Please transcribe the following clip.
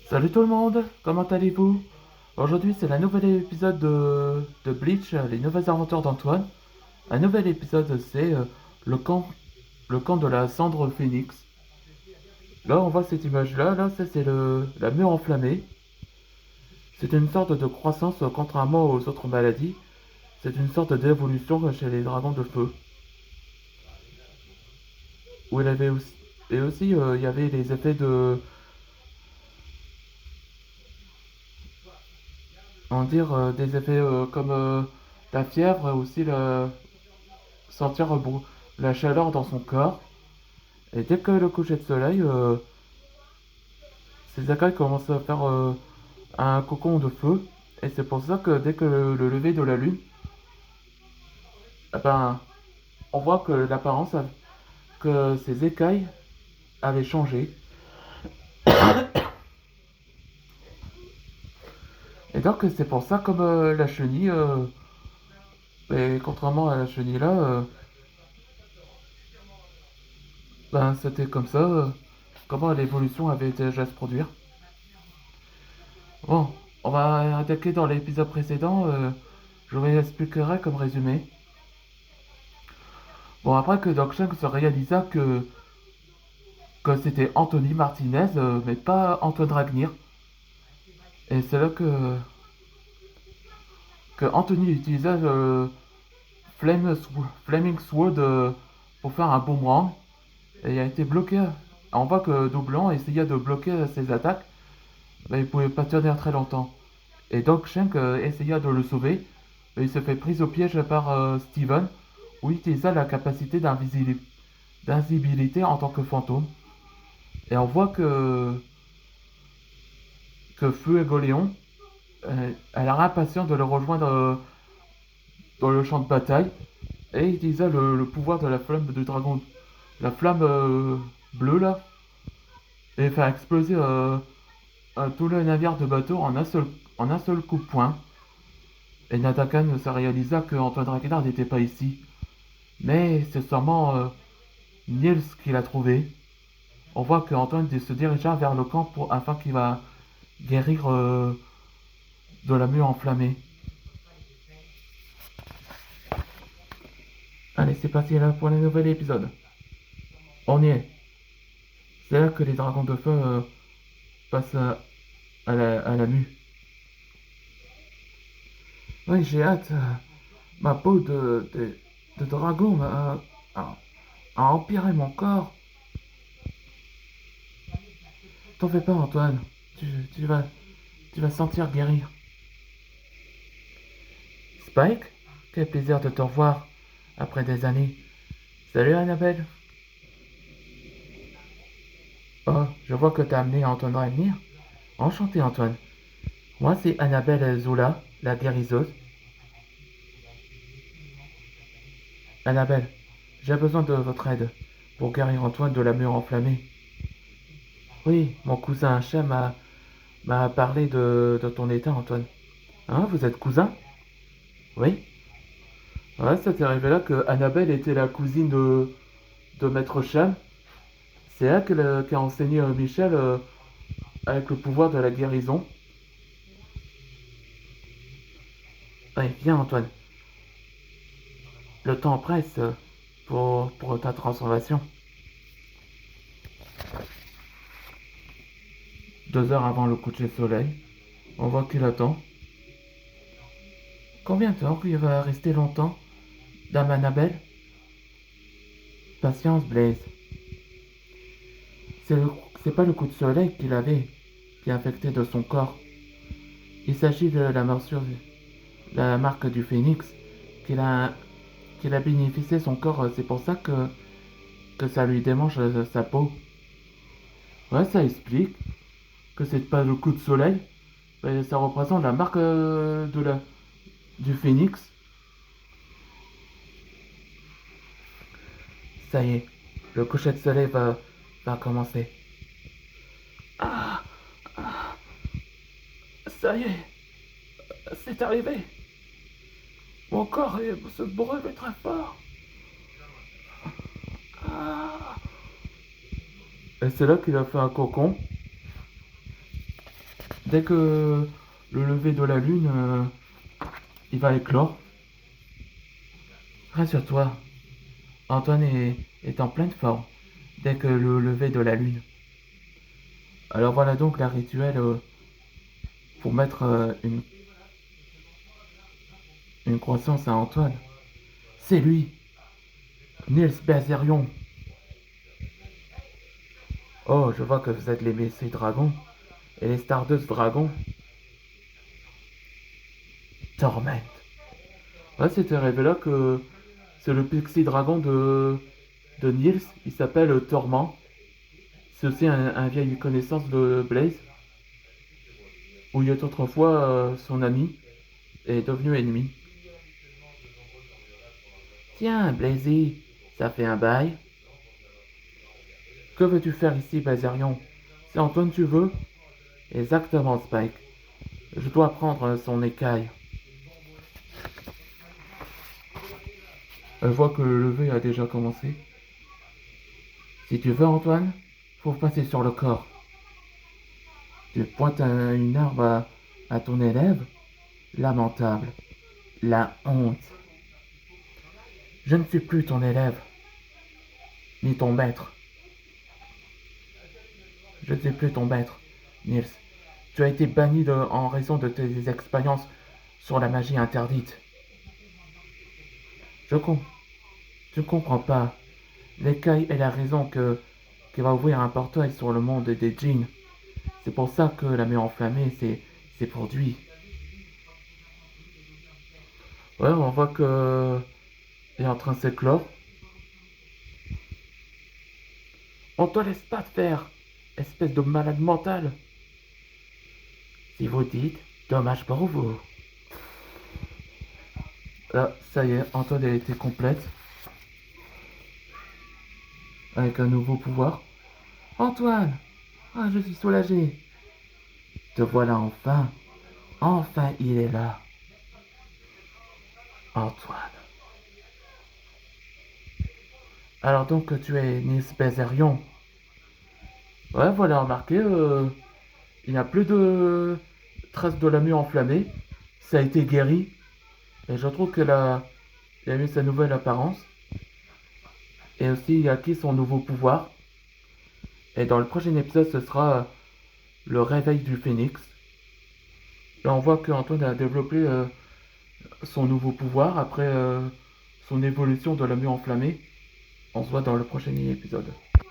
Salut tout le monde, comment allez-vous? Aujourd'hui c'est la nouvel épisode de Bleach, les nouvelles aventures d'Antoine. Un nouvel épisode c'est le camp, le camp de la cendre phénix. Là on voit cette image là ça c'est la mûre enflammée. C'est une sorte de croissance contrairement aux autres maladies. C'est une sorte d'évolution chez les dragons de feu. Où il avait aussi, et aussi il y avait les effets de, on va dire des effets comme la fièvre, aussi sentir la chaleur dans son corps. Et dès que le coucher de soleil, ses écailles commencent à faire un cocon de feu. Et c'est pour ça que dès que le lever de la lune, eh ben, on voit que que ses écailles avaient changé. Et donc c'est pour ça comme la chenille, et contrairement à la chenille là, ben c'était comme ça, comment l'évolution avait déjà se produire. Bon, on va attaquer dans l'épisode précédent, je vous expliquerai comme résumé. Bon, après que Doc Shanks se réalisa que c'était Anthony Martinez, mais pas Antoine Dragnir. Et c'est là que Anthony utilisa le Flaming Sword pour faire un boomerang. Et il a été bloqué. On voit que Doublan essaya de bloquer ses attaques, mais il ne pouvait pas tenir très longtemps. Et Doc Shanks essaya de le sauver, mais il se fait prise au piège par Steven, où il utilisa la capacité d'invisibilité en tant que fantôme. Et on voit que Feu et Goléon, elle a impatient de le rejoindre dans le champ de bataille et il utilisa le pouvoir de la flamme de dragon, la flamme bleue là, et faire exploser tout le navire de bateau en un seul coup de poing. Et Natakan se réalisa que Antoine Ragnar n'était pas ici, mais c'est sûrement Niels qui l'a trouvé. On voit que Antoine se dirigea vers le camp afin qu'il va guérir de la mue enflammée. Allez, c'est parti là pour le nouvel épisode. On y est. C'est là que les dragons de feu passent à la mue. Oui, j'ai hâte. Ma peau de dragon a, a empiré mon corps. T'en fais pas, Antoine. Tu, tu vas, tu vas sentir guérir. Spike, quel plaisir de te revoir après des années. Salut, Annabelle. Oh, je vois que t'as amené Antoine Dragnir. Enchanté, Antoine. Moi, c'est Annabelle Zoula, la guériseuse. Annabelle, j'ai besoin de votre aide pour guérir Antoine de la mûre enflammée. Oui, mon cousin Hachem m'a parlé de ton état, Antoine. Hein, vous êtes cousin? Oui. Ouais, ça t'est arrivé là que Annabelle était la cousine de Maître Cham. C'est elle qui a enseigné Michel avec le pouvoir de la guérison. Ouais, viens, Antoine. Le temps presse pour ta transformation. 2 heures avant le coucher de soleil, on voit qu'il attend. Combien de temps il va rester longtemps, Dame Annabelle? Patience, Blaze. C'est c'est pas le coup de soleil qu'il avait qui a infecté de son corps. Il s'agit de la morsure, la marque du phénix qu'il a, qu'il a bénéficié son corps. C'est pour ça que ça lui démange sa peau. Ouais, ça explique que c'est pas le coup de soleil, mais ça représente la marque du phénix. Ça y est, le coucher de soleil va commencer. Ah, ça y est, c'est arrivé. Mon corps se brûle très fort. Ah. Et c'est là qu'il a fait un cocon. Dès que le lever de la lune, il va éclore. Rassure-toi, Antoine est en pleine forme dès que le lever de la lune. Alors voilà donc la rituel pour mettre une croissance à Antoine. C'est lui, Nils Bazerion. Oh, je vois que vous êtes les Messi Dragons et les Stardust Dragons. Torment. Ouais, c'était révélé que c'est le Pixie Dragon de Nils. Il s'appelle Torment. C'est aussi un vieille connaissance de Blaze, où il est autrefois son ami est devenu ennemi. Tiens, Blazy, ça fait un bail. Que veux-tu faire ici, Bazarion? C'est Antoine tu veux? Exactement, Spike. Je dois prendre son écaille. Elle voit que le lever a déjà commencé. Si tu veux, Antoine, faut passer sur le corps. Tu pointes une arme à ton élève? Lamentable. La honte. Je ne suis plus ton élève, ni ton maître. Je ne suis plus ton maître, Nils. Tu as été banni en raison de tes expériences sur la magie interdite. Je comprends. Tu ne comprends pas. L'écaille est la raison qui va ouvrir un portail sur le monde des djinns. C'est pour ça que la mer enflammée s'est produit. Ouais, on voit que il est en train de s'éclore. On te laisse pas te faire, espèce de malade mental. Si vous dites, dommage pour vous. Là, ça y est, Antoine a été complète. Avec un nouveau pouvoir. Antoine! Ah, je suis soulagé. Te voilà enfin. Enfin, il est là. Antoine. Alors donc, tu es Nils Bezerion. Ouais, voilà, remarquez, il n'y a plus de traces de la mue enflammée. Ça a été guéri. Et je trouve il a mis sa nouvelle apparence. Et aussi, il a acquis son nouveau pouvoir. Et dans le prochain épisode, ce sera le réveil du phénix. Là, on voit qu'Antoine a développé son nouveau pouvoir après son évolution de la mue enflammée. On se voit dans le prochain épisode.